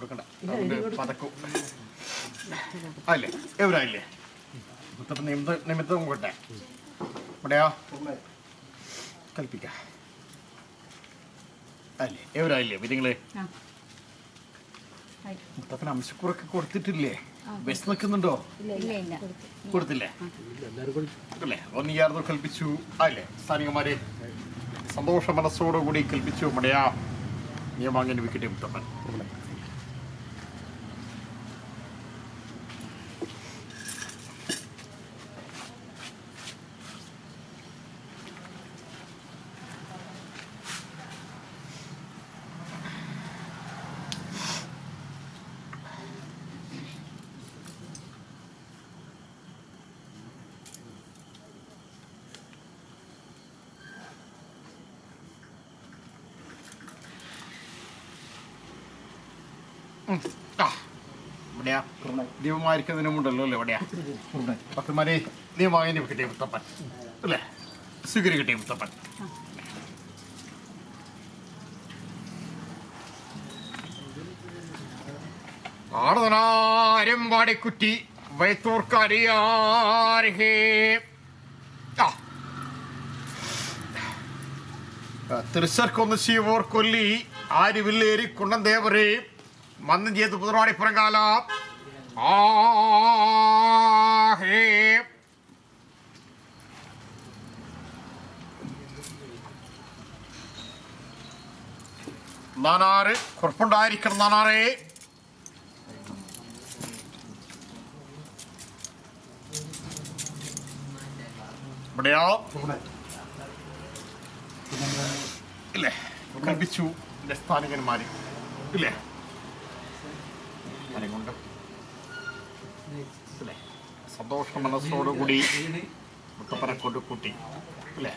കൊടുക്കണ്ട പതക്കും അല്ലേ എവരായില്ലേ മുത്തപ്പൻ നിമിത്തം കൊട്ടെ ഇവിടെയോ കൽപ്പിക്ക അല്ലേ എവരായില്ലേ വിധങ്ങള് മുത്തപ്പൻ അംശക്കുറൊക്കെ കൊടുത്തിട്ടില്ലേ ബസ് നിൽക്കുന്നുണ്ടോ കൊടുത്തില്ലേ അല്ലേ ഒന്നിയാർന്നു കൽപ്പിച്ചു അല്ലേ സ്ഥാനികന്മാരെ സന്തോഷ മനസ്സോടുകൂടി കൽപ്പിച്ചു മടയാ നിയമങ്ങനെ വിക്കട്ടെ മുത്തപ്പൻ ഇവിടെയാ ദീപമായിരിക്കുന്നതിനുമുണ്ടല്ലോ അല്ലേ എവിടെയാ ഭക്തന്മാരെ നിയമവാങ്ങിന് കിട്ടിയ മുത്തപ്പൻ അല്ലേ സ്വീകരിക്കട്ടെ മുത്തപ്പൻ ആടുതനാരം വാടിക്കുറ്റി വയത്തൂർക്കറിയാർഹേ തൃശ്ശർക്കൊന്ന് ശിവോർ കൊല്ലി ആരുവില്ലേരി കുണ്ടൻ ദേവരേ മന്ദം ചെയ്ത് പുതുവാടി പുറങ്കാല ആഹേ നാനാറ് കുഴപ്പമുണ്ടായിരിക്കണം നാനാറേ ഇവിടെയോ ഇല്ലേ കൽപ്പിച്ചു എൻ്റെ സ്ഥാനികന്മാര് ഇല്ലേ കൊണ്ട് അല്ലേ സന്തോഷ മനസ്സോടുകൂടി മുത്തപ്പനെ കൊണ്ട് കൂട്ടി അല്ലേ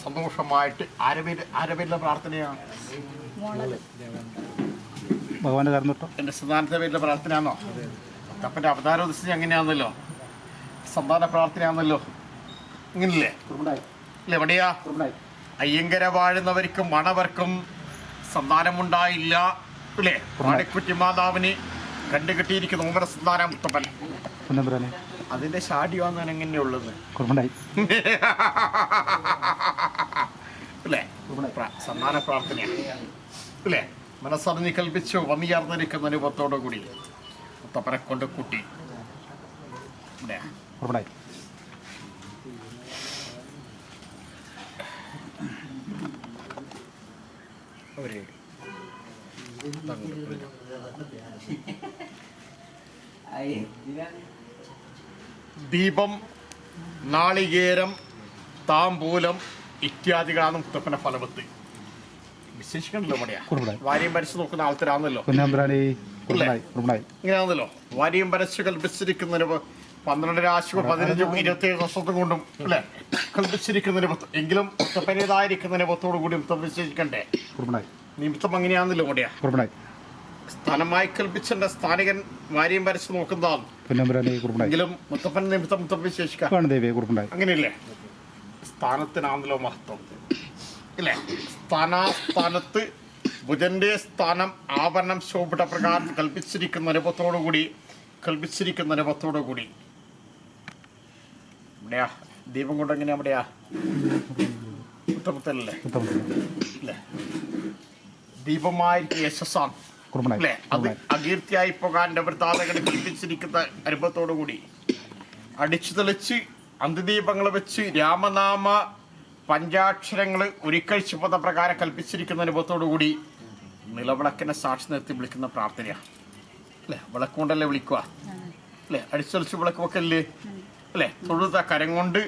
സന്തോഷമായിട്ട് ആരപേരിലെ പ്രാർത്ഥനയാണ് ഭഗവാന്റെ കാര്യം എൻ്റെ സന്താനത്തെ പേരിലെ പ്രാർത്ഥനയാണോ മുത്തപ്പൻ്റെ അവതാര ദിവസം അങ്ങനെയാണല്ലോ സന്താന പ്രാർത്ഥനയാണല്ലോ ഇങ്ങനല്ലേ അല്ലേ എവിടെയാ അയ്യങ്കര വാഴുന്നവർക്കും മണവർക്കും സന്താനമുണ്ടായില്ല അല്ലേ വാണിക്കുറ്റി മാതാവിന് കണ്ടുകിട്ടിയിരിക്കുന്ന ഓമന സന്താനം മുത്തപ്പൻ അതിന്റെ ഷാഡിയാന്ന് എങ്ങനെയുള്ളത് അല്ലേ സന്താന പ്രാർത്ഥനയാണ് അല്ലേ മനസ്സറിഞ്ഞ് കൽപ്പിച്ചു വന്നിയാർന്നിരിക്കുന്ന അനുഭവത്തോടു കൂടി മുത്തപ്പനെ കൊണ്ട് കൂട്ടി അവര് ദീപം നാളികേരം താമ്പൂലം ഇത്യാദികളാണ് മുത്തപ്പന്റെ ഫലവത്ത് വിശേഷിക്കണല്ലോ മടിയാ വാരിയും വരച്ച് നോക്കുന്ന ആൾക്കാരാണല്ലോ ഇങ്ങനെയാണല്ലോ വാരിയും വരച്ച് കൽപ്പിച്ചിരിക്കുന്നതിന് 12 രാശിയോ 15 27 വർഷത്തും കൊണ്ടും അല്ലെ കൽപ്പിച്ചിരിക്കുന്നതിന് എങ്കിലും മുത്തപ്പനേതായിരിക്കുന്നതിന് പത്തോടു കൂടി മുത്തം വിശേഷിക്കണ്ടേ നിമിത്തം അങ്ങനെയാണല്ലോ മടിയാ സ്ഥാനമായി കൽപ്പിച്ചെന്റെ സ്ഥാനികൻ വാരിയും വരച്ച് നോക്കുന്നതാണ് എങ്കിലും മുത്തപ്പൻ നിമിത്തം മുത്തം വിശേഷിക്കാം അങ്ങനെയല്ലേ സ്ഥാനത്തിനാണല്ലോ മഹത്വം ഇല്ലേ സ്ഥാനത്ത് ബുധന്റെ സ്ഥാനം ആഭരണം ശോഭിട്ട പ്രകാരം കൽപ്പിച്ചിരിക്കുന്ന അനുഭവത്തോടു കൂടി ഇവിടെയാ ദീപം കൊണ്ട് എങ്ങനെയാ അവിടെയാ ഉത്തമത്തല്ലേ അല്ലേ ദീപമായിരിക്കും യശസ്സാണ് അല്ലേ അത് അകീർത്തിയായി പോകാൻ വൃത്താതകളെ കൽപ്പിച്ചിരിക്കുന്ന അനുഭവത്തോടു കൂടി അടിച്ചു തെളിച്ച് അന്ത്യദീപങ്ങൾ വെച്ച് രാമനാമ പഞ്ചാക്ഷരങ്ങൾ ഒരിക്കഴിച്ച് പദ പ്രകാരം കൽപ്പിച്ചിരിക്കുന്ന അനുഭവത്തോടു കൂടി നിലവിളക്കിനെ സാക്ഷി നിർത്തി വിളിക്കുന്ന പ്രാർത്ഥനയാണ് അല്ലേ വിളക്ക് കൊണ്ടല്ലേ വിളിക്കുക അല്ലേ അടിച്ചൊളിച്ച് വിളക്ക് വെക്കല്ലേ അല്ലേ തൊഴുത കരം കൊണ്ട്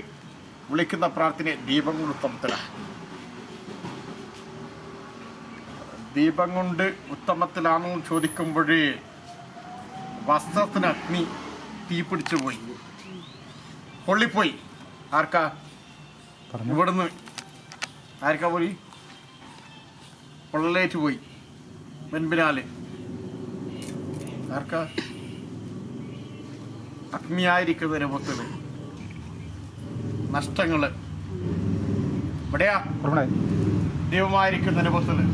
വിളിക്കുന്ന പ്രാർത്ഥന ദീപം കൊണ്ട് ഉത്തമത്തിലാണ് ദീപം കൊണ്ട് ഉത്തമത്തിലാണെന്ന് ചോദിക്കുമ്പോൾ വസ്ത്രത്തിന് അഗ്നി തീ പിടിച്ചു പോയി പൊള്ളിപ്പോയി ആർക്കാ ഇവിടുന്ന് ആർക്കാ പോയി പൊള്ളലേറ്റ് പോയി വെൻപിനാല് ആർക്കാ അഗ്നിയായിരിക്കുന്നതിന് പുറത്ത് നഷ്ടങ്ങള് ഇവിടെയാ ദൈവമായിരിക്കുന്ന അനുഭവത്തില്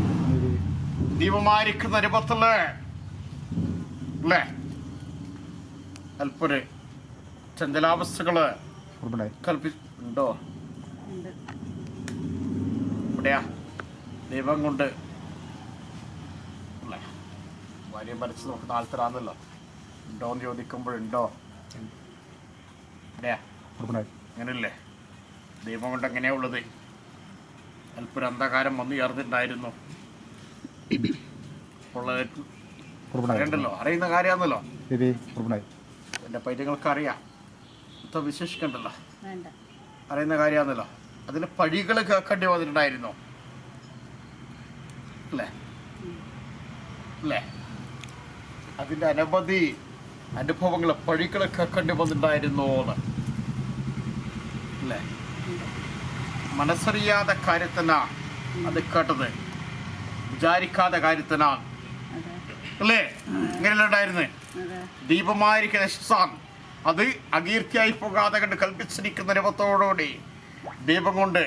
അല്ലേ അല്പൊരു ചഞ്ചലാവസ്ഥകള് കൽപ്പിച്ചുണ്ടോ? ഇവിടെയാ ദൈവം കൊണ്ട് അല്ലേ ഭാര്യ മരിച്ചു നോക്കുന്ന ആൾക്കാരാണല്ലോ. ഉണ്ടോന്ന് ചോദിക്കുമ്പോഴുണ്ടോ? ഇവിടെയാ അങ്ങനല്ലേ ദൈവം കൊണ്ട് എങ്ങനെയാ ഉള്ളത്? അല്പൊരു അന്ധകാരം വന്നു ചേർന്നിട്ടുണ്ടായിരുന്നു. അറിയണ്ടല്ലോ, അറിയുന്ന കാര്യമാണല്ലോ. എൻ്റെ പൈറ്റങ്ങൾക്ക് അറിയാം, ഇപ്പം വിശേഷിക്കണ്ടല്ലോ, അറിയുന്ന കാര്യമാണല്ലോ. അതിന് പഴികൾ കേൾക്കേണ്ടി വന്നിട്ടുണ്ടായിരുന്നു അല്ലേ അല്ലേ? അതിൻ്റെ അനവധി അനുഭവങ്ങൾ പഴികൾ കേൾക്കേണ്ടി വന്നിട്ടുണ്ടായിരുന്നു അല്ലേ? മനസ്സറിയാത്ത കാര്യത്തിനാ അത് കേട്ടത്, വിചാരിക്കാത്ത കാര്യത്തിനാ അല്ലേ? ഇങ്ങനെയല്ല ഉണ്ടായിരുന്നേ. ദീപമായിരിക്കുന്ന ശിസാൻ അത് അകീർത്തിയായി പോകാതെ കണ്ട് കൽപ്പിച്ചിരിക്കുന്ന രൂപത്തോടുകൂടി ദീപം കൊണ്ട്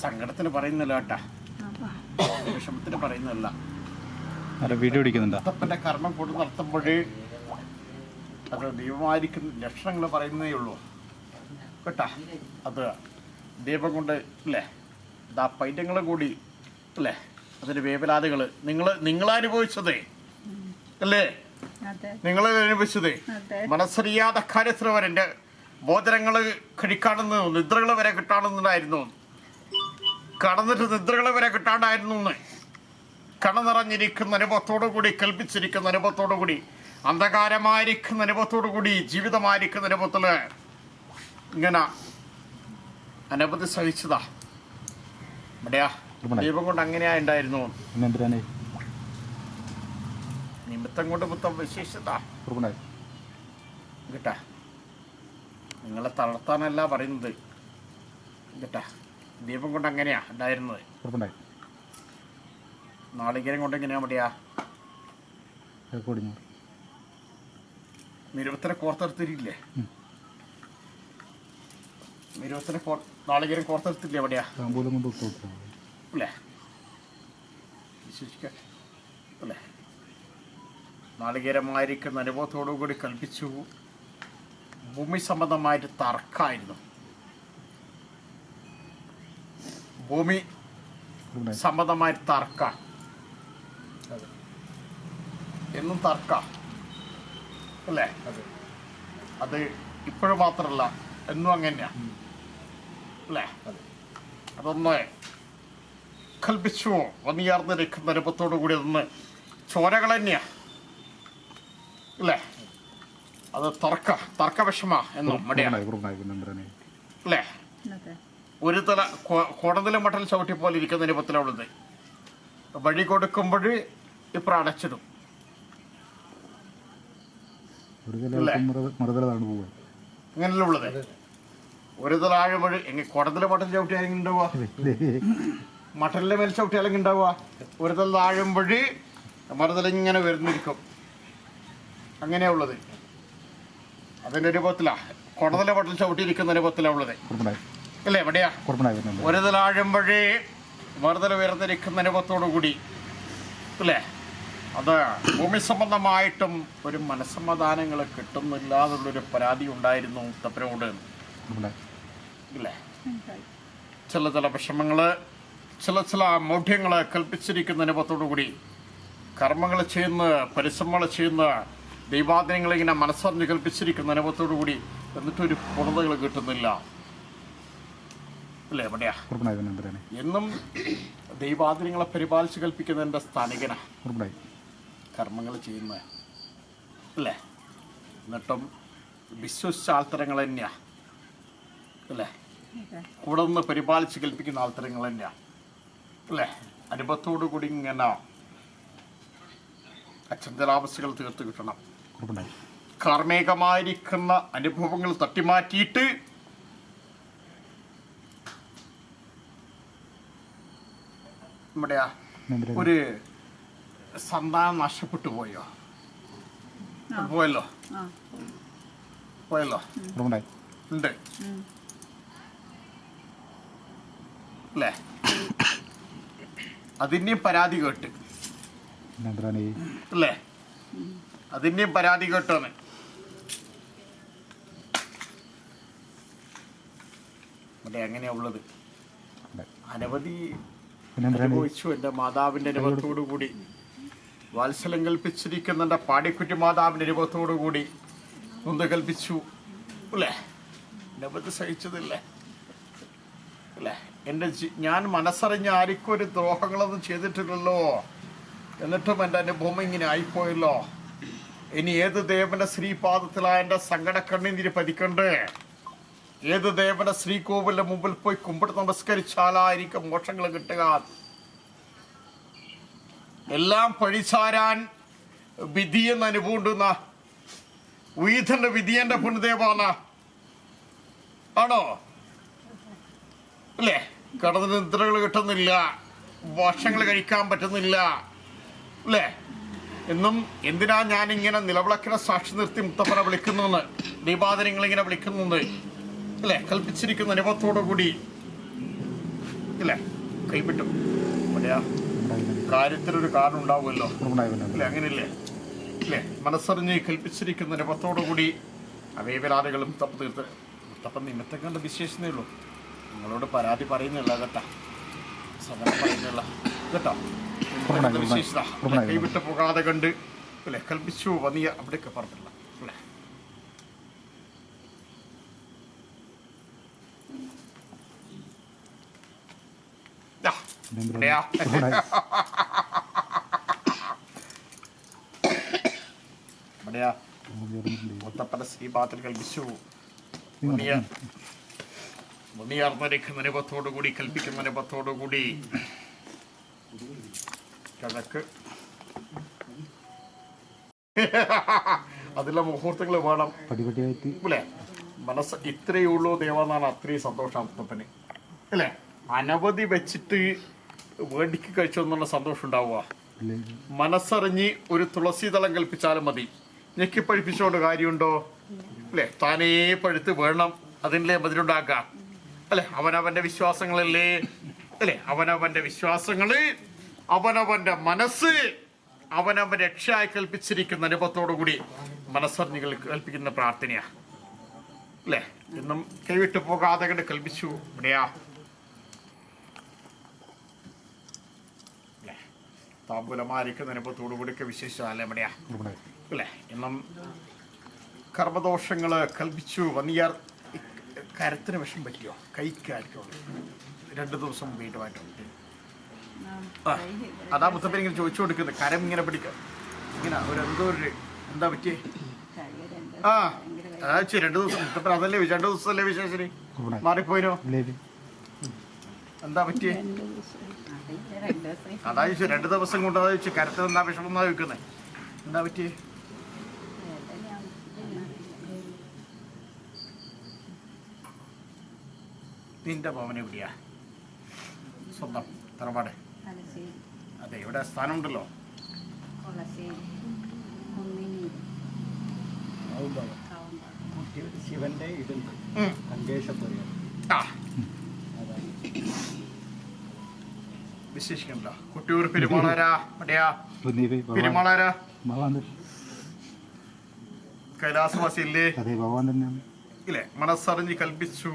സങ്കടത്തിന് പറയുന്നില്ല കേട്ടാ, വിഷമത്തിന് പറയുന്നില്ല. വീഡിയോ പിടിക്കുന്നുണ്ടോ? അപ്പൻ്റെ കർമ്മം കൊണ്ട് നടത്തുമ്പോഴേ അത് ദൈവമായിരിക്കുന്ന ലക്ഷണങ്ങൾ പറയുന്നേ ഉള്ളൂ കേട്ടാ. അത് ദീപം കൊണ്ട് അല്ലേ ഇതാ പൈറ്റങ്ങൾ കൂടി അല്ലേ അതിൻ്റെ വേവലാതികൾ നിങ്ങൾ അനുഭവിച്ചതേ അല്ലേ? നിങ്ങൾ അനുഭവിച്ചതേ മനസ്സറിയാത്ത കാര്യത്തിൽ വരെ എൻ്റെ ഭോജനങ്ങൾ കഴിക്കാണെന്ന്, നിദ്രകൾ വരെ കിട്ടാണെന്നുണ്ടായിരുന്നു, കടന്നിട്ട് നിദ്രകൾ വരെ കിട്ടാണ്ടായിരുന്നു. കടനിറഞ്ഞിരിക്കുന്ന അനുഭവത്തോടു കൂടി, കൽപ്പിച്ചിരിക്കുന്ന അനുഭവത്തോടു കൂടി, അന്ധകാരമായിരിക്കുന്ന അനുഭവത്തോടു കൂടി, ജീവിതമായിരിക്കുന്ന അനുഭവത്തിൽ ഇങ്ങനെ അനവധി സഹിച്ചതാ. ഇവിടെയാ ദൈവം കൊണ്ട് അങ്ങനെയാ ഉണ്ടായിരുന്നു. നിമിത്തം കൊണ്ട് മൊത്തം വിശേഷത കേട്ടാ. നിങ്ങളെ തളർത്താനല്ല പറയുന്നത് കേട്ടാ. ദീപം കൊണ്ട് അങ്ങനെയാ ഉണ്ടായിരുന്നത്. നാളികേരം കൊണ്ട് എങ്ങനെയാ മടിയാ നിരുവത്തിനെ കോർത്തെടുത്തിരിക്കില്ലേ? നിരുവത്തിനെ നാളികേരം കോർത്തെടുത്തില്ലേ എവിടെയാ അല്ലേ? വിശ്വസിക്ക അല്ലേ? നാളികേരമായിരിക്കുന്ന അനുഭവത്തോടു കൂടി കൽപ്പിച്ചു. ഭൂമി സംബന്ധമായിട്ട് തർക്കമായിരുന്നു. ഭൂമി സംബന്ധമായിട്ട് തർക്ക എന്നും തർക്ക അല്ലേ? അത് ഇപ്പോഴും മാത്രമല്ല, എന്നും അങ്ങനെയാ അല്ലേ? അതൊന്ന് കൽപ്പിച്ചു വന്നിയാർന്നിരിക്കുന്ന രൂപത്തോടു കൂടി അതൊന്ന് ചോരകൾ തന്നെയാ അല്ലേ? അത് തർക്കവിഷമ എന്നും മടിയാണ് അല്ലേ? ഒരു തല കുടന്നിലും മട്ടൽ ചവിട്ടി പോലെ ഇരിക്കുന്ന രൂപത്തിലുള്ളത്. വഴി കൊടുക്കുമ്പോൾ ഇപ്പം അടച്ചിടും അങ്ങനെയല്ല ഉള്ളത്. ഒരു തല ആഴുമ്പോൾ കുടത്തിലെ മട്ടൽ ചവിട്ടി ആരെങ്കിലും ഉണ്ടാവുക, മട്ടലിന്റെ മേൽ ചവിട്ടി അല്ലെങ്കിൽ ഉണ്ടാവുക. ഒരു തല താഴുമ്പോൾ മറുതലിങ്ങനെ വരുന്നിരിക്കും. അങ്ങനെയാ ഉള്ളത്. അതിന്റെ രൂപത്തിലാ കുടത്തിലെ മട്ടൽ ചവിട്ടിയിരിക്കുന്ന രൂപത്തിലാ ഉള്ളത് അല്ലേ? എവിടെയാ ഒരു തല ആഴുമ്പോഴേ മറുതല ഉയർന്നിരിക്കുന്ന രൂപത്തോടു കൂടി അല്ലേ? അത് ഭൂമി സംബന്ധമായിട്ടും ഒരു മനസ്സമാധാനങ്ങൾ കിട്ടുന്നില്ല എന്നുള്ളൊരു പരാതി ഉണ്ടായിരുന്നു തപ്പനോട് ഇല്ലേ? ചില വിഷമങ്ങൾ, ചില മൗഢ്യങ്ങൾ കൽപ്പിച്ചിരിക്കുന്ന അനുഭവത്തോടു കൂടി കർമ്മങ്ങൾ ചെയ്യുന്ന, പരിശ്രമങ്ങൾ ചെയ്യുന്ന, ദൈവാദിനങ്ങൾ ഇങ്ങനെ മനസ്സറിഞ്ഞ് കൽപ്പിച്ചിരിക്കുന്ന അനുഭവത്തോടു കൂടി എന്നിട്ടൊരു പൂർണ്ണതകൾ കിട്ടുന്നില്ല അല്ലേ? എവിടെയാ എന്നും ദൈവാദിനങ്ങളെ പരിപാലിച്ച് കൽപ്പിക്കുന്നതിൻ്റെ സ്ഥാനികന കർമ്മങ്ങൾ ചെയ്യുന്ന അല്ലേ? എന്നിട്ടും വിശ്വസിച്ച ആൾത്തരങ്ങൾ തന്നെയാ അല്ലേ? കൂടെ നിന്ന് പരിപാലിച്ച് കൽപ്പിക്കുന്ന ആൾത്തരങ്ങൾ തന്നെയാ അല്ലേ? അനുഭവത്തോടു കൂടി ഇങ്ങനെ അചഞ്ചലാവസ്ഥകൾ തീർത്ത് കിട്ടണം. കാർമ്മികമായിരിക്കുന്ന അനുഭവങ്ങൾ തട്ടിമാറ്റിയിട്ട് നമ്മുടെ ഒരു സന്താനം നഷ്ടപ്പെട്ടു പോയോ? പോയല്ലോ ഉണ്ട് അല്ലേ? അതിൻ്റെയും പരാതി കേട്ട് അല്ലേ? അതിൻ്റെയും പരാതി കേട്ടോന്ന്. അവിടെ എങ്ങനെയാ ഉള്ളത്? അനവധി അനുഭവിച്ചു. എൻ്റെ മാതാവിൻ്റെ അനുഭവത്തോടു കൂടി വാത്സല്യം കൽപ്പിച്ചിരിക്കുന്ന എൻ്റെ പാടിക്കുറ്റി മാതാവിൻ്റെ അനുഭവത്തോടു കൂടി നൊന്ത് കൽപ്പിച്ചു അല്ലേ? അനവധി സഹിച്ചതില്ലേ അല്ലേ? ഞാൻ മനസ്സറിഞ്ഞ് ആർക്കും ഒരു ദ്രോഹങ്ങളൊന്നും ചെയ്തിട്ടില്ലല്ലോ. എന്നിട്ടും എൻ്റെ അനുഭവം ഇങ്ങനെ ആയിപ്പോയല്ലോ. ഇനി ഏത് ദേവന്റെ ശ്രീപാദത്തിലായ എൻ്റെ സങ്കട കണ്ണീര് പതിക്കണ്ടേ? ഏത് ദേവന്റെ ശ്രീകോവിലിന്റെ മുമ്പിൽ പോയി കുമ്പിട്ട് നമസ്കരിച്ചാലായിരിക്കും മോക്ഷങ്ങൾ കിട്ടുക? എല്ലാം പഴിച്ചാരാൻ വിധിയെന്ന് അനുഭവമുണ്ടെന്ന ഉയീഥന്റെ വിധിയന്റെ പുണ്യദേവാന ആണോ അല്ലേ? കടന്ന നിദ്രകൾ കിട്ടുന്നില്ല, ഭക്ഷണങ്ങൾ കഴിക്കാൻ പറ്റുന്നില്ല അല്ലേ? എന്നും എന്തിനാ ഞാനിങ്ങനെ നിലവിളക്കിനെ സാക്ഷി നിർത്തി മുത്തപ്പനെ വിളിക്കുന്നെന്ന്, ദീപാദനങ്ങളിങ്ങനെ വിളിക്കുന്നുണ്ട് അല്ലേ? കൽപ്പിച്ചിരിക്കുന്ന അനുഭവത്തോടു കൂടി അല്ലേ? കൈവിട്ടു അവിടെയാ കാര്യത്തിനൊരു കാരണം ഉണ്ടാവുമല്ലോ അല്ലേ? അങ്ങനെയല്ലേ അല്ലേ? മനസ്സറിഞ്ഞ് കൽപ്പിച്ചിരിക്കുന്ന അനുഭവത്തോടു കൂടി അവയവരാദികളും തപ്പ് തീർത്ത് മുത്തപ്പൻ നിമിത്തം കണ്ട് വിശേഷനേ ഉള്ളൂ. നിങ്ങളോട് പരാതി പറയുന്നില്ല കേട്ടാ, സങ്കടം പറയുന്നില്ല കേട്ടോ. വിശേഷത കൈവിട്ട് പോകാതെ കണ്ട് അല്ലേ കൽപ്പിച്ചു വന്നിയ അവിടെയൊക്കെ പറഞ്ഞില്ല അല്ലേ? മുത്തപ്പന്റെ ശ്രീപാദത്തിൽ കൽപ്പിച്ചു മുനിയാർന്നരയ്ക്കുന്ന അനുഭവത്തോടു കൂടി കൽപ്പിക്കുന്ന അനുഭവത്തോടു കൂടി കിഴക്ക് അതിലെ മുഹൂർത്തങ്ങൾ വേണം അല്ലേ? മനസ്സ് ഇത്രയേ ഉള്ളൂ ദേവാന്നാണ് അത്രയും സന്തോഷം മുത്തപ്പന് അല്ലേ? അനവധി വെച്ചിട്ട് വേണ്ടിക്ക് കഴിച്ചു എന്നുള്ള സന്തോഷം ഉണ്ടാവുക. മനസ്സറിഞ്ഞ് ഒരു തുളസി ദളം കൽപ്പിച്ചാലും മതി. ഞെക്കി പഴിപ്പിച്ചുകൊണ്ട് കാര്യമുണ്ടോ അല്ലേ? താനേ പഴുത്ത് വേണം അതിൻ്റെ മതിലുണ്ടാക്കാം അല്ലെ? അവനവന്റെ വിശ്വാസങ്ങളല്ലേ അല്ലെ? അവനവന്റെ വിശ്വാസങ്ങള്, അവനവന്റെ മനസ്സ് അവനവൻ രക്ഷയായി കൽപ്പിച്ചിരിക്കുന്ന അനുഭവത്തോടു കൂടി മനസ്സറിഞ്ഞ് കൽപ്പിക്കുന്ന പ്രാർത്ഥനയാ അല്ലേ? എന്നും കൈവിട്ടു പോകാതെ കണ്ട് കൽപ്പിച്ചു ഇവിടെയാ താമ്പൂലമാരിക്കുന്ന അനുഭവത്തോടു കൂടിയൊക്കെ വിശേഷിച്ചാലേ എവിടെയാ അല്ലേ? എന്നും കർമ്മദോഷങ്ങള് കൽപ്പിച്ചു വന്നിയാർ. കരത്തിന് വിഷം പറ്റിയോ? കൈക്കായിരിക്കും 2 ദിവസം വീണ്ടുമായിട്ടുണ്ട്. അതാ മുത്തപ്പൻ ഇങ്ങനെ ചോദിച്ചു കൊടുക്കുന്നത്. കരം ഇങ്ങനെ പിടിക്കുക ഇങ്ങനെ ഒരു എന്താ പറ്റിയേ? അതാ 2 ദിവസം മുത്തപ്പൻ അതല്ലേ 2 ദിവസമല്ലേ വിശേഷന് മാറിപ്പോയിനോ? എന്താ പറ്റിയേ? അതാ 2 ദിവസം കൊണ്ട് അതാ കരത്തിൽ എന്താ വിഷമം എന്നാ ചോദിക്കുന്നത്. എന്താ പറ്റിയേ? നിന്റെ ഭവൻ എവിടെയാ? സ്വന്തം തറവാട്? അതെ, ഇവിടെ സ്ഥാനമുണ്ടല്ലോ. ശിവന്റെ ഇതുണ്ട് വിശേഷിക്കണ്ട. കുട്ടിയൂർ പെരുമാളാരാ? എവിടെയാ പെരുമാളാരാ? കൈലാസവാസി ഇല്ലേ? ഇല്ലേ? മനസ്സറിഞ്ഞ് കൽപ്പിച്ചു.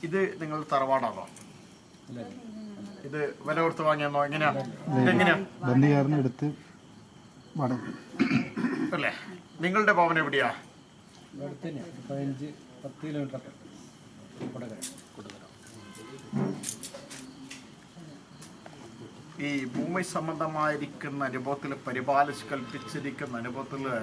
ഇത് നിങ്ങൾ തറവാടാണോ? ഇത് വില കൊടുത്ത് വാങ്ങിയാണോ? എങ്ങനെയാ? അല്ലേ? നിങ്ങളുടെ ഭവൻ എവിടെയാ? 15-10 കിലോമീറ്റർ. ഈ ഭൂമി സംബന്ധമായിരിക്കുന്ന അനുഭവത്തിൽ പരിപാലിച്ച് കൽപ്പിച്ചിരിക്കുന്ന അനുഭവത്തില്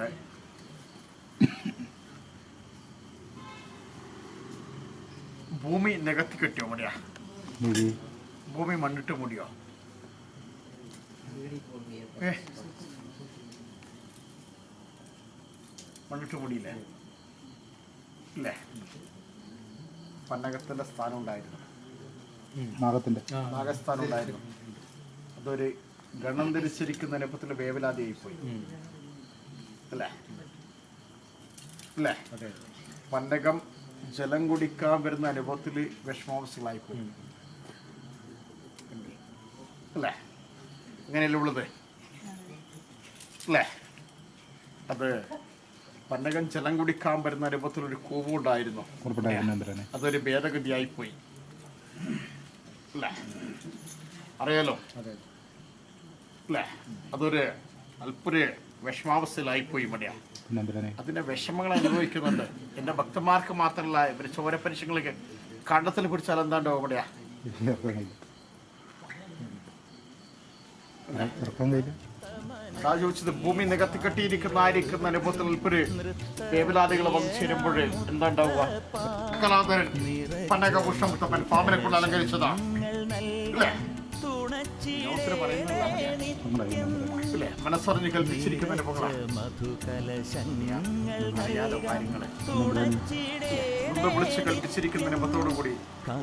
ഭൂമി നികത്തി കെട്ടിയോ? മടിയാ? ഭൂമി മണ്ണിട്ട് മൂടിയോ? മണ്ണിട്ട് മൂടിയില്ലേ? ഇല്ലേ? പന്നകത്തിന്റെ സ്ഥാനം ഉണ്ടായിരുന്നു, നാഗസ്ഥാനം ഉണ്ടായിരുന്നു. അതൊരു ഗണം ധരിച്ചിരിക്കുന്ന അനുഭവത്തിൽ വേവലാതിയായിപ്പോയി അല്ലേ? അല്ലേ? പന്നകം ജലം കുടിക്കാൻ വരുന്ന അനുഭവത്തിൽ വിഷമാംസങ്ങളായിപ്പോയി അല്ലേ? ഇങ്ങനെയല്ലേ ഉള്ളത് അല്ലേ? അത് പന്നകൻ ജലം കുടിക്കാൻ വരുന്ന രൂപത്തിലൊരു കൂവുണ്ടായിരുന്നു. അതൊരു ഭേദഗതിയായിപ്പോയി അല്ലേ? അറിയാലോ അല്ലേ? അതൊരു അല്പൊരു വിഷമാവസ്ഥയിലായിപ്പോയി മടിയാ. അതിന്റെ വിഷമങ്ങൾ അനുഭവിക്കുന്നുണ്ട്. എന്റെ ഭക്തന്മാർക്ക് മാത്രമല്ല, ഇവര് ചോരപരിശങ്ങൾക്ക് കണ്ടത്തിൽ പിടിച്ചാൽ എന്താണ്ടോ മടിയാ. ചോദിച്ചത് ഭൂമി നികത്തിക്കെട്ടിയിരിക്കുന്ന അനുഭവത്തിൽ ഒരു വേവലാദികൾ വന്നു ചേരുമ്പോൾ എന്താ ഉണ്ടാവുക? കലാധരൻ പന്നകഭൂഷണം മുത്തപ്പൻ പാമ്പിനെ കൊണ്ട് അലങ്കരിച്ചതാണ് അല്ലേ? മനസ്സറിഞ്ഞ് കൽപ്പിച്ചിരിക്കുന്ന വിളിച്ച് കൽപ്പിച്ചിരിക്കുന്ന അനുഭവത്തോടു കൂടി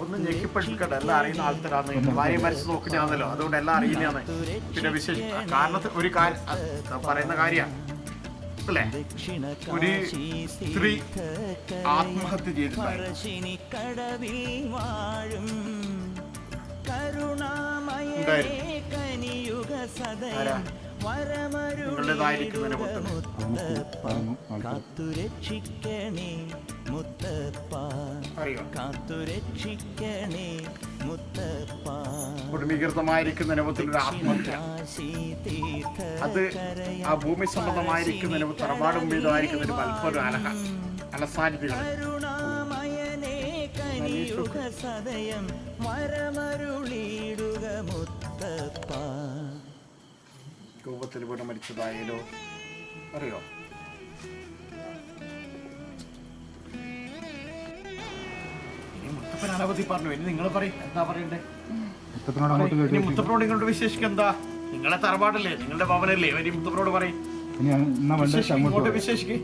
ഒന്നും ഞെക്കിപ്പഴിക്കട്ടെ. എല്ലാം അറിയുന്ന ആൾക്കാരാണ്. ഭാര്യ മരിച്ചു നോക്കുന്നതാണല്ലോ, അതുകൊണ്ട് എല്ലാം അറിയുന്നതാണ്. പിന്നെ വിശേഷം കാരണത്തിൽ ഒരു പറയുന്ന കാര്യമാണ് അല്ലേ? ഒരു സ്ത്രീ ആത്മഹത്യ ചെയ്തിട്ടുണ്ടായിരുന്നു. നിങ്ങളുടേതായിരിക്കുന്ന കുടുംബീകൃതമായിരിക്കുന്ന അനുഭവത്തിലൊരു ആത്മഹത്യ, അത് ആ ഭൂമി സംബന്ധമായിരിക്കുന്ന അനുഭവത്തിൽ തറവാടും വീതമായിരിക്കുന്ന ഒരു പലപ്പോഴും അലസാന്നിധ്യങ്ങൾ രൂപത്തിൽ വീണ് മരിച്ചതായാലോ അറിയോ? ഇനി മുത്തപ്പൻ അനവധി പറഞ്ഞു. ഇനി നിങ്ങൾ പറയും എന്താ പറയണ്ടേ? ഇനി മുത്തപ്പനോട് നിങ്ങളുടെ വിശേഷിക്കുക എന്താ? നിങ്ങളെ തറവാടല്ലേ, നിങ്ങളുടെ ഭവനല്ലേ? ഇനി മുത്തപ്പനോട് പറയും വിശേഷിക്ക്.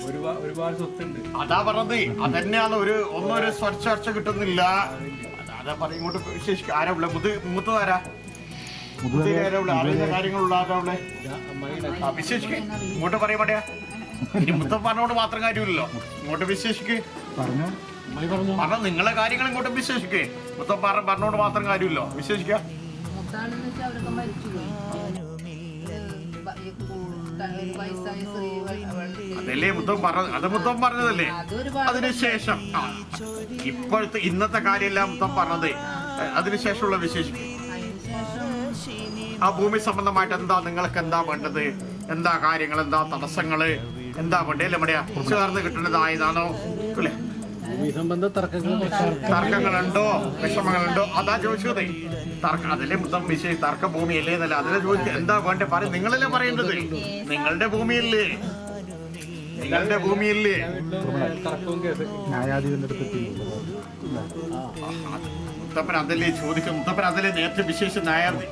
ഒരുപാട് സ്വത്തുണ്ട്. അതാ പറഞ്ഞത്. അതന്നെയാണ് ഒന്നും ഒരു ചർച്ച കിട്ടുന്നില്ല. അതാ പറയും ഇങ്ങോട്ട് വിശേഷിക്കുക. ആരാ ഉള്ള മുത്തതാരാ? അറിയുന്ന കാര്യങ്ങളുള്ള ആരാ ഉള്ളേ? വിശേഷിക്ക്. ഇങ്ങോട്ട് പറയാൻ പാടിയാ. ഇനി മുത്തപ്പ പറഞ്ഞോട് മാത്രം കാര്യമില്ലല്ലോ. ഇങ്ങോട്ട് വിശേഷിക്ക്. പറഞ്ഞു നിങ്ങളെ കാര്യങ്ങൾ ഇങ്ങോട്ട് വിശേഷിക്ക്. മുത്തപ്പ പറഞ്ഞോട് മാത്രം കാര്യമില്ലോ. വിശേഷിക്ക. അതല്ലേ മുത്തം പറഞ്ഞത്. അത് മുത്തം പറഞ്ഞതല്ലേ? അതിനുശേഷം ഇപ്പോഴത്തെ ഇന്നത്തെ കാര്യമെല്ലാം മുത്തം പറഞ്ഞത്. അതിനുശേഷമുള്ള വിശേഷിക്കും ആ ഭൂമി സംബന്ധമായിട്ട് എന്താ നിങ്ങൾക്ക് എന്താ വേണ്ടത്, എന്താ കാര്യങ്ങൾ, എന്താ തടസ്സങ്ങള്, എന്താ വേണ്ടേ? അല്ലേ മടിയാ ചേർന്ന് കിട്ടുന്നതായതാണോ അല്ലേ? തർക്കങ്ങളുണ്ടോ, വിഷമങ്ങളുണ്ടോ? അതാ ചോദിച്ചത്. അതിലെ മുത്തം വിഷയം തർക്ക ഭൂമിയല്ലേ എന്നല്ല. അതിലെ ചോദിച്ചത് എന്താ വേണ്ടേ പറയും. നിങ്ങളല്ലേ പറയേണ്ടത്. നിങ്ങളുടെ ഭൂമിയല്ലേ, നിങ്ങളുടെ ഭൂമിയല്ലേ? മുത്തപ്പൻ അതല്ലേ ചോദിക്കും. മുത്തപ്പൻ അതല്ലേ നേരത്തെ വിശേഷം ന്യായാധി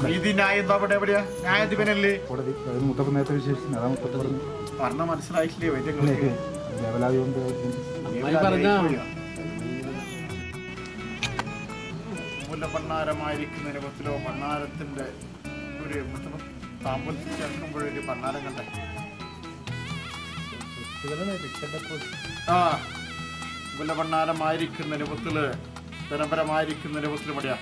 നീതി ന്യായം എന്താ പറയുക? എവിടെയാ ന്യായാധിപനല്ലേ? പറഞ്ഞ മനസ്സിലായിട്ടില്ലേ? മൂലഭണ്ണാരമായിരിക്കുന്ന രൂപത്തിലോ ഭണ്ണാരത്തിന്റെ ഒരു താമ്പത്തിൽ ചേർക്കുമ്പോഴൊരു ഭണ്ണാരം കണ്ടേ? മൂലഭണ്ണാരമായിരിക്കുന്ന രൂപത്തില് ധനപരമായിരിക്കുന്ന രൂപത്തിൽ എവിടെയാ?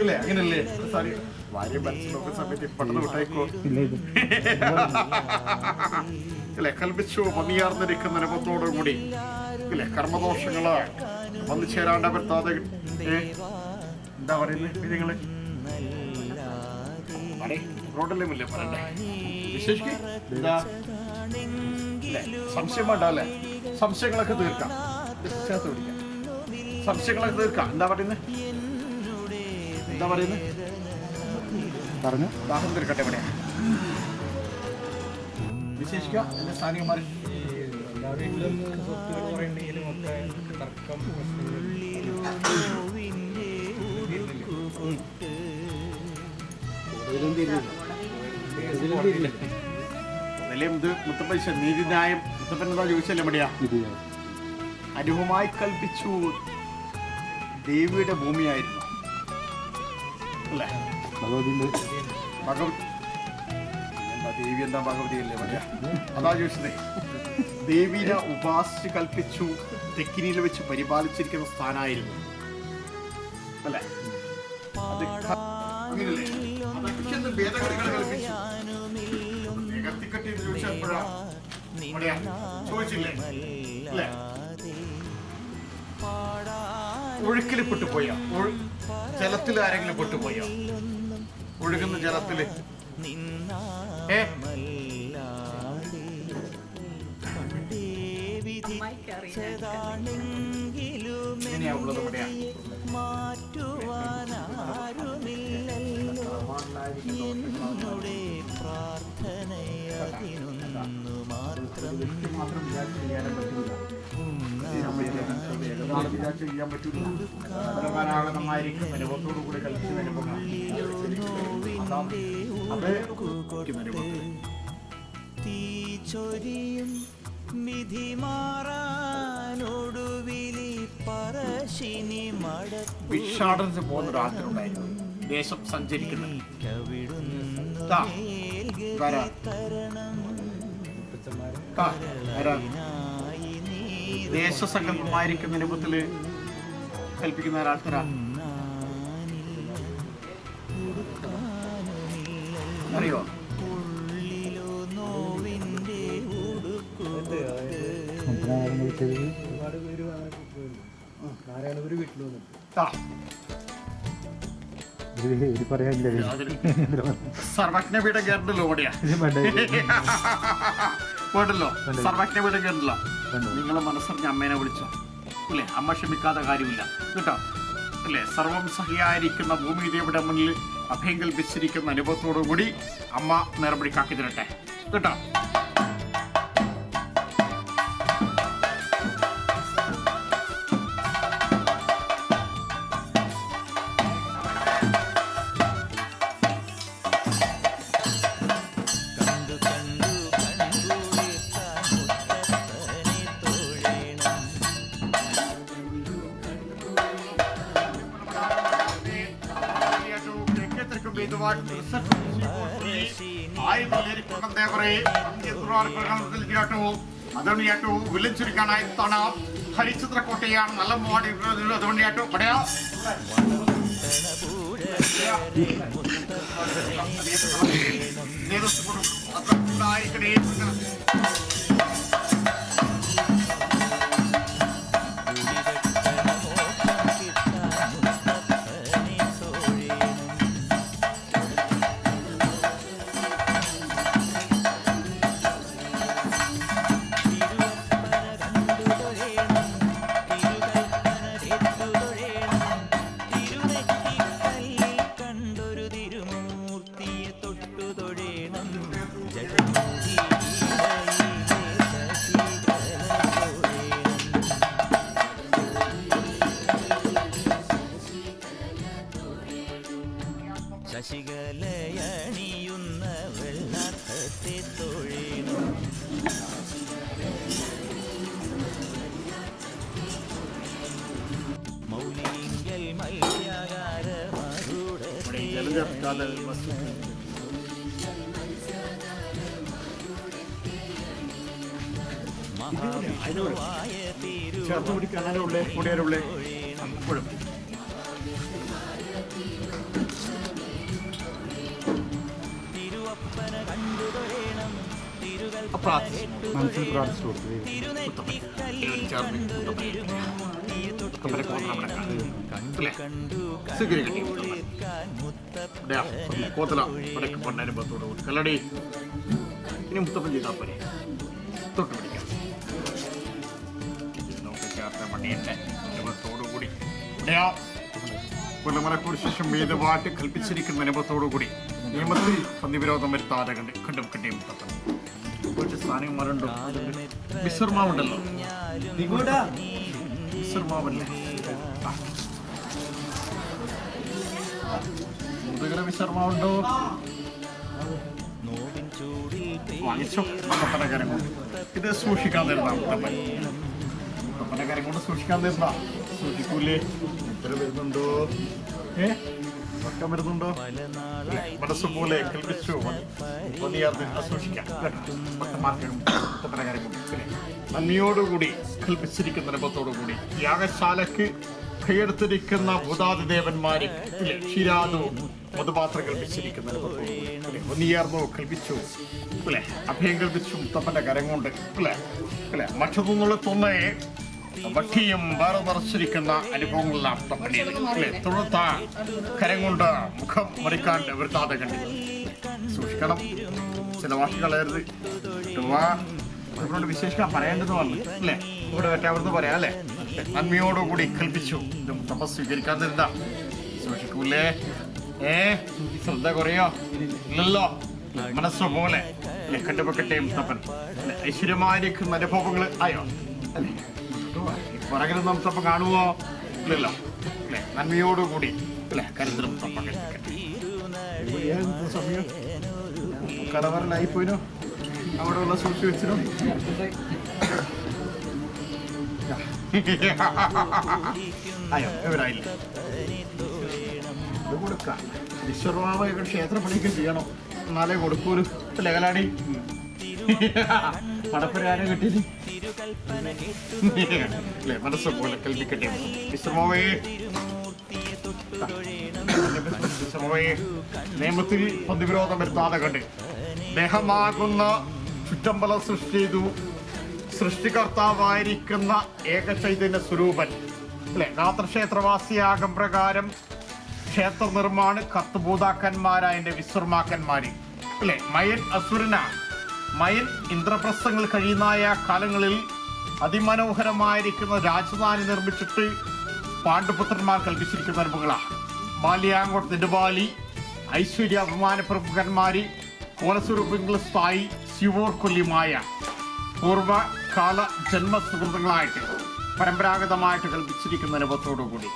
ഇല്ലേ? അങ്ങനല്ലേ? സോറി, ഭാര്യ മനസ്സിൽ നോക്കുന്ന സമയത്ത് പെട്ടെന്ന് വിട്ടേക്കോ ഇല്ലേ? കൽപ്പിച്ചു ഭംഗിയാർന്നിരിക്കുന്ന അനുഭവത്തോടു കൂടി ഇല്ലേ? കർമ്മദോഷങ്ങള് വന്നു ചേരാണ്ട് വരുത്താതെ എന്താ പറയുന്നത്? നിങ്ങള് റോഡല്ലേ മുല്ലേ പറയണ്ടേ? വിശേഷിക്ക് എന്താ സംശയം വേണ്ടല്ലേ? സംശയങ്ങളൊക്കെ തീർക്കാം. ചേർത്ത് പിടിക്കാം. സംശയങ്ങളൊക്കെ തീർക്കാം. എന്താ പറയുന്നത്? എന്താ പറയുന്നത്? പറഞ്ഞു ദാഹം തീർക്കട്ടെ. എവിടെയാ വിശേഷിക്കുക? എന്റെ സ്ഥാനികന്മാർ എല്ലാ വീട്ടിലും സ്വത്തുകൾ പറയണ്ടെങ്കിലും ഒക്കെ തർക്കം മുത്തപ്പൻ നീതിന്യായം. മുത്തപ്പൻ എന്താ ചോദിച്ചല്ലേ? എവിടെയാ? അനുഭവമായി കൽപ്പിച്ചു ദേവിയുടെ ഭൂമിയായിരുന്നു അല്ലേ? ഭഗവത് ദേവി എന്താ ഭഗവതിയല്ലേ പറയാ. അതാ ചോദിച്ചത്. ദേവിനെ ഉപാസിച്ച് കൽപ്പിച്ചു തെക്കിനിയിൽ വെച്ച് പരിപാലിച്ചിരിക്കുന്ന സ്ഥാനായിരുന്നു അല്ലെ. അങ്ങനല്ലേ അതൊക്കെ എന്ത് ഭേദഗതികൾ കൽപ്പിച്ചു. കത്തിക്കട്ടി എന്ന് ചോദിച്ചപ്പോഴാ ചോദിച്ചില്ലേ അല്ലേ. ഒഴുക്കിൽ പെട്ടുപോയോ? ജലത്തിൽ ആരെങ്കിലും പെട്ടുപോയോ? ഒഴുകുന്ന ജലത്തില് ഇങ്ങനെയാവുള്ളത് ഇവിടെയാ. ചെയ്യാൻ പറ്റൂല. അനുഭവത്തോടു കൂടി കളിച്ചു വരുമ്പോൾ തീച്ചൊരിയും വിധി മാറാനൊടുവിലി പറശ്ശിനി ഭിക്ഷാടനത്തിന് പോകുന്ന ഒരാൾക്കുണ്ടായിരുന്നു ദേശം സഞ്ചരിക്കുന്നത്. ദേശസങ്കല്പമായിരിക്കുന്ന രൂപത്തില് കൽപ്പിക്കുന്ന ഒരാൾക്കാരാ അറിയോ? ഒരുപാട് പേര് നാരായണപുരി വീട്ടിൽ വന്നു. സർവജ്ഞപീഠ കേരളല്ലോ ഓടിയാ പോയിട്ടല്ലോ. സർവജ്ഞപീഠ കേരള നിങ്ങളെ മനസ്സറിഞ്ഞ അമ്മേനെ വിളിച്ചോ അല്ലേ. അമ്മ ക്ഷമിക്കാത്ത കാര്യമില്ല കേട്ടോ അല്ലേ. സർവം സഹിയായിരിക്കുന്ന ഭൂമി ദേവിയുടെ മുന്നിൽ അഭയം കൽപ്പിച്ചിരിക്കുന്ന അനുഭവത്തോടു കൂടി അമ്മ നേർവഴിക്കാക്കി തരട്ടെ കേട്ടോ. അതുകൊണ്ട് ചേട്ടു വിളിച്ചിരിക്കാനായി തണ ഹരിചിത്രക്കോട്ടയാണ് നല്ല മോടി. അതുകൊണ്ട് ചേട്ടു പറയാ ശശികലയണിയുന്ന വെള്ളത്തെ തൊഴേണം. മൗലിങ്കൽ മത്സ്യാകാര മഹാവിഷ്ണുവായ ചേർത്ത് പിടിക്കാനുള്ളേ കൂടിയാലുള്ളേ തിരുവപ്പന കണ്ടു തൊഴേണം. മനസ്സിൽ പ്രാർത്ഥിച്ചു കല്ലടി ഇനി മുത്തപ്പൻ ചെയ്താൽ പോലെ തൊട്ട് പിടിക്കാം. ചേർത്ത മണിയുടെ അനുഭവത്തോടുകൂടി പുലമലക്കൂർ ശേഷം വേദവാട്ട് കൽപ്പിച്ചിരിക്കുന്ന അനുഭവത്തോടുകൂടി നിയമത്തിൽ പന്തിവിരോധം വരുത്താതെ കണ്ടും കിട്ടിയ മുത്തപ്പൻ കുറച്ച് സ്ഥാനന്മാരുണ്ടോ. വിശ്രമാവുണ്ടല്ലോ വിശ്രമാവല്ലേ മുതുകര വിശ്രമാവുണ്ടോ വാങ്ങിച്ചോ. മുത്തപ്പന്റെ കാര്യം കൊണ്ട് ഇത് സൂക്ഷിക്കാൻ തരുന്ന മുത്തപ്പൻ. മുത്തപ്പന്റെ കാര്യം കൊണ്ട് സൂക്ഷിക്കാൻ തരുന്ന സൂക്ഷിക്കൂലേ. എത്ര വരുന്നുണ്ടോ ഉറക്കം വരുന്നുണ്ടോ? മനസ്സ് പോലെ കേൾപ്പിച്ചു സൂക്ഷിക്കാം. നന്ദിയോടുകൂടി കൽപ്പിച്ചിരിക്കുന്ന അനുഭവത്തോടുകൂടി യാഗശാലക്ക് കൈയെടുത്തിരിക്കുന്ന ഭൂതാതി ദേവന്മാരെ ക്ഷീരാദു മധുപാത്രം കൽപ്പിച്ചിരിക്കുന്ന അനുഭവത്തോടുകൂടി കൽപ്പിച്ചു അല്ലെ, അഭയം കൽപ്പിച്ചു മുത്തപ്പന്റെ കരം കൊണ്ട് അല്ലെ മറ്റൊന്നുള്ള തൊന്നയെ വട്ടിയും വേറെ നിറച്ചിരിക്കുന്ന അനുഭവങ്ങളെല്ലാം തപ്പണിയിൽ അല്ലെ തൊഴുത്ത കരം കൊണ്ട് മുഖം മറിക്കാണ്ട് വരുത്താതെ കണ്ടു സൂക്ഷിക്കണം. ചില വാക്കുകളായിരുന്നു അവരോട് വിശേഷിക്കാൻ പറയേണ്ടത് പറഞ്ഞു അല്ലെ, ഇവിടെ പറ്റി അവിടുന്ന് പറയാം അല്ലെ. നന്മയോടുകൂടി കൽപ്പിച്ചു മുത്തപ്പ സ്വീകരിക്കാതിരുന്ന സൂക്ഷിക്കൂലേ. ശ്രദ്ധ കുറയോ? ഇല്ലല്ലോ. മനസ്സു പോലെ കണ്ടുപെക്കട്ടെ മുത്തപ്പൻ. ഐശ്വര്യമായിരിക്കുന്ന അനുഭവങ്ങൾ ആയോ അല്ലെ. പുറകിൽ മുത്തപ്പൻ കാണുവോ? ഇല്ലല്ലോ അല്ലെ. നന്മയോടുകൂടി അല്ലെ കരുതൽ മുത്തപ്പൻ സമയം കടവറിലായി പോയിനോ അവിടെ ഉള്ള സൂക്ഷിച്ചു വെച്ചിനോ? അയ്യോ എവരായില്ല. ഇത് കൊടുക്കാം. വിശ്വമാവ ക്ഷേത്ര പണിക്ക് ചെയ്യണം, എന്നാലേ കൊടുക്കൂരു ലകലാടി പടപ്പുരാനെ കിട്ടിയത് മനസ്സ് പോലെ കൽപ്പിക്കട്ടെ. വിശ്രമവേ നിയമത്തിൽ പ്രതിവിരോധം വരുത്താതെ കണ്ട് ദേഹമാകുന്ന ചുറ്റമ്പലം സൃഷ്ടി ചെയ്തു. സൃഷ്ടികർത്താവായിരിക്കുന്ന ഏകചൈതന്യ സ്വരൂപൻ അല്ലെ ഗാത്രക്ഷേത്രവാസിയാകം പ്രകാരം ക്ഷേത്ര നിർമ്മാണ കത്തുഭൂതാക്കന്മാരായ എൻ്റെ വിശ്വർമാക്കന്മാര് അല്ലെ മയൻ അസുരന മയൻ ഇന്ദ്രപ്രസ്ഥങ്ങൾ കഴിയുന്നായ കാലങ്ങളിൽ അതിമനോഹരമായിരിക്കുന്ന രാജധാനി നിർമ്മിച്ചിട്ട് പാണ്ഡുപുത്രന്മാർ കൽപ്പിച്ചിരിക്കുന്ന അനുഭവങ്ങളാണ്. ബാല്യാങ്കോട്ട് നെടുപാലി ഐശ്വര്യ അഭിമാന പ്രമുഖന്മാര് കോലസ്വരൂപങ്ങളായി ശിവോർ കൊല്ലിമായ പൂർവ്വകാല ജന്മസുഹൃത്തുക്കളായിട്ട് പരമ്പരാഗതമായിട്ട് കൽപ്പിച്ചിരിക്കുന്ന അനുഭവത്തോടുകൂടി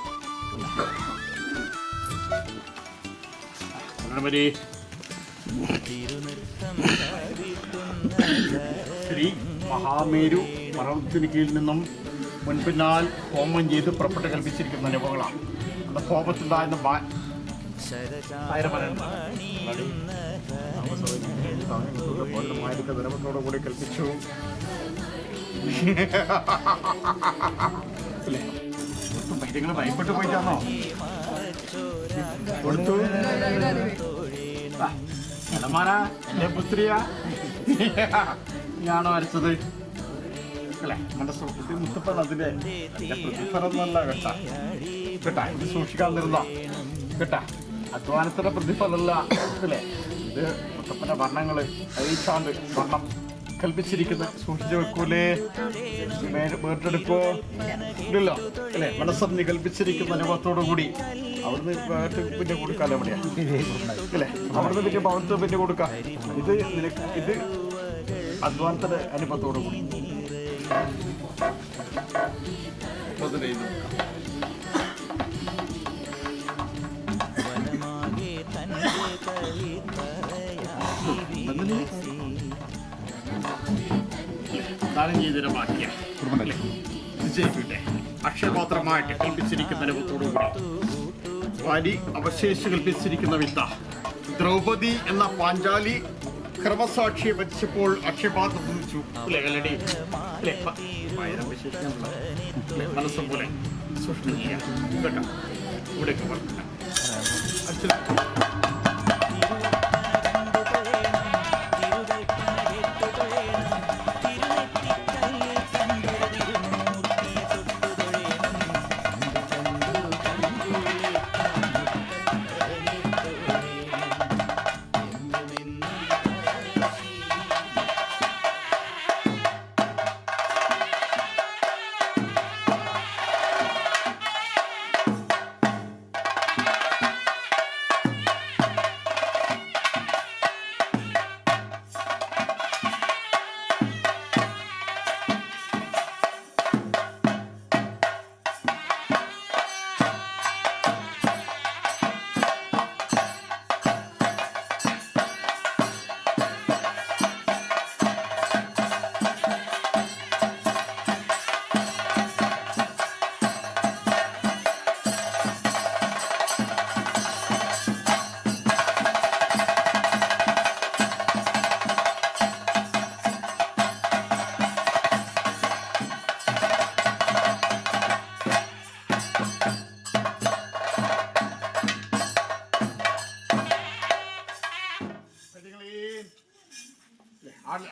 ശ്രീ മഹാമേരു പർവ്വതത്തിന് കീഴിൽ നിന്നും മുൻപിനാൽ ഹോമം ചെയ്ത് പുറപ്പെട്ട് കൽപ്പിച്ചിരിക്കുന്ന അനുഭവങ്ങളാണ്. അത് ഹോമത്തിലുണ്ടായിരുന്ന അനുഭവത്തോടുകൂടി കൽപ്പിച്ചു. വൈദ്യങ്ങൾ ഭയപ്പെട്ട് പോയിട്ടാണോ കൊടുത്തു? എടമാനാ എന്റെ പുത്രിയാ ഞാണോ വരച്ചത് അല്ലെ. മനസ്സ് മുത്തപ്പൻ അതിന്റെ പ്രതിഫലമൊന്നല്ല കേട്ടാ കേട്ടാ. ഇത് സൂക്ഷിക്കാൻ നിർന്ന കേട്ടാ. അധ്വാനത്തിന്റെ പ്രതിഫലമല്ല അല്ലേ. ഇത് മുത്തപ്പന്റെ വർണ്ണങ്ങള് അയച്ചാണ്ട് വർണ്ണം കൽപ്പിച്ചിരിക്കുന്ന സൂക്ഷിച്ചു വെക്കൂലേ. വേട്ടെടുക്കോ ഇല്ലല്ലോ അല്ലെ. മനസ്സറിഞ്ഞ് കൽപ്പിച്ചിരിക്കുന്ന അനുഭവത്തോടുകൂടി അവിടുന്ന് പിന്നെ കൊടുക്കാല്ലോ എവിടെയാ അല്ലെ. അവിടുന്ന് പിന്നെ ഭവനത്തിന് പിന്നെ കൊടുക്കാം. ഇത് ഇത് അധ്വാനത്തിന്റെ അനുഭവത്തോടുകൂടി ദാനം ചെയ്തൊരു വാക്യം വിജയിക്കട്ടെ. അക്ഷയപാത്രമായിട്ട് കൽപ്പിച്ചിരിക്കുന്ന അനുഭവത്തോടുകൂടി വരി അവശേഷി കൽപ്പിച്ചിരിക്കുന്ന വിത്ത ദ്രൗപദി എന്ന പാഞ്ചാലി ക്രമസാക്ഷിയെ വധിച്ചപ്പോൾ അക്ഷയപാത്രം വെച്ചു കല്ലടി മനസ്സും പോലെ സൃഷ്ടി ചെയ്യാം കേട്ടോ. ഇവിടേക്ക് പറഞ്ഞില്ല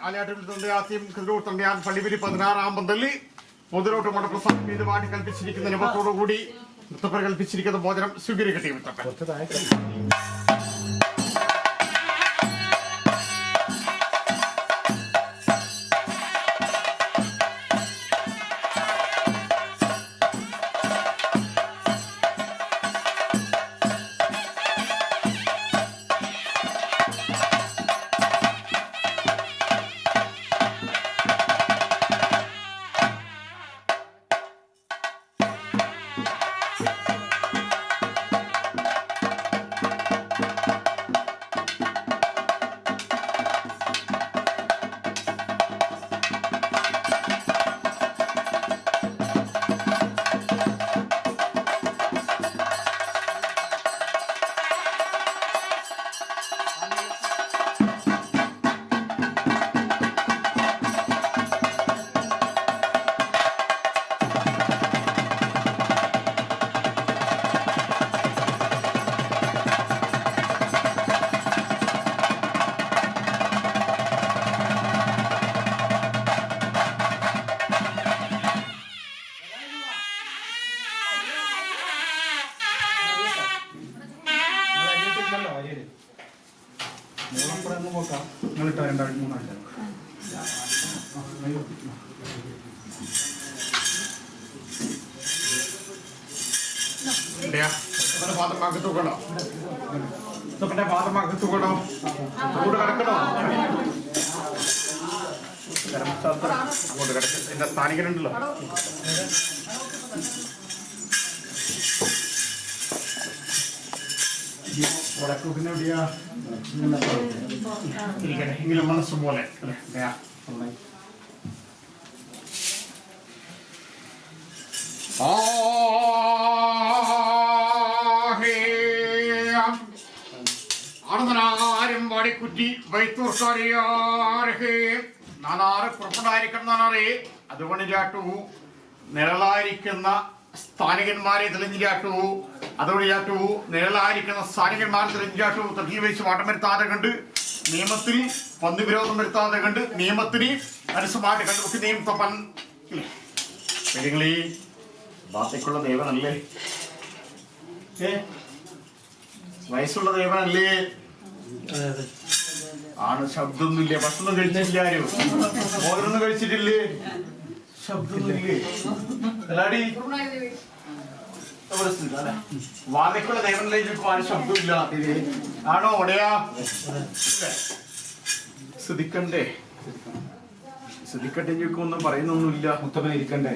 ആലയാട്ടിൽ ആദ്യം കതിരൂർ തന്നെയാണ് പള്ളിവിരി 16-ാം പന്തലിൽ മുതലോട്ട് മടപ്രസാദം ഇത് പാടി കൽപ്പിച്ചിരിക്കുന്ന നിയമത്തോടുകൂടി മുത്തപ്പൻ കൽപ്പിച്ചിരിക്കുന്ന മോചനം സ്വീകരിക്കട്ടെ മുത്തപ്പൻ. പാത്രമാക്കി തൂക്കണോ? മുത്തപ്പന്റെ പാത്രമാക്കി തൂക്കണോ? അങ്ങോട്ട് കിടക്കണോ? അങ്ങോട്ട് കിടക്കും. എന്റെ സ്ഥാനികനുണ്ടല്ലോ. വടക്കൂക്കിന് എവിടെയാ ഇരിക്കട്ടെ. എങ്കിലും മനസ്സ് പോലെ അല്ലേ? ആനന്ദനാരും വാടിക്കുറ്റി വൈത്തൂർക്കാരിയാറേ നാനാറ് പുറപ്പെടായിരിക്കണം നാനാറേ. അതുകൊണ്ട് ചാട്ടു നിഴലായിരിക്കുന്ന സ്ഥാനികന്മാരെ തെളിഞ്ഞാട്ടു. അതോടെ ചാട്ടു നിഴലായിരിക്കുന്ന സ്ഥാനികന്മാരെ തെളിഞ്ഞാട്ടു. തട്ടി വെച്ച് വാട്ടം വരുത്താതെ കണ്ട് നിയമത്തിൽ പന്തുവിരോധം വരുത്താതെ കണ്ട് നിയമത്തിന് അനുസമായിട്ട് കണ്ടുപിടിച്ച് നിയമത്തപ്പൻ പെരുങ്ങളീ ബാധയ്ക്കുള്ള ദേവനല്ലേ? വയസ്സുള്ള ദേവനല്ലേ? ആണ്. ശബ്ദമൊന്നുമില്ലേ? ഭക്ഷണം കഴിച്ചിട്ടില്ല ആരും? മോദനൊന്നും കഴിച്ചിട്ടില്ലേ? ശബ്ദമൊന്നുമില്ലേ? എല്ലാടി വാതയ്ക്കുള്ള ദേവനിലേക്ക് ആരും ശബ്ദമില്ല. ആണോ ഒടയാ? ശ്രദ്ധിക്കണ്ടേ? ശ്രദ്ധിക്കട്ടെ. ഒന്നും പറയുന്നൊന്നുമില്ല. മുത്തപ്പൻ ഇരിക്കണ്ടേ?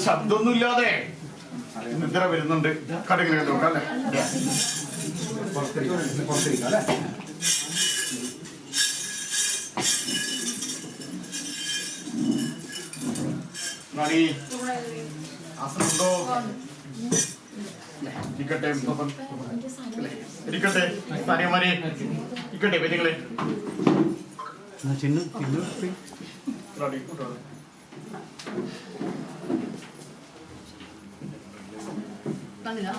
ശബ്ദമൊന്നും ഇല്ലാതെ നിദ്ര വരുന്നുണ്ട്. കടകിൽ നോക്കാം അല്ലേ? ആസനുണ്ടോ? ഇരിക്കട്ടെ മുത്തപ്പൻ ഇരിക്കട്ടെ. സ്ഥാനികന്മാരെ ഇരിക്കട്ടെ. പെരുങ്ങളെ തന്നില്ല.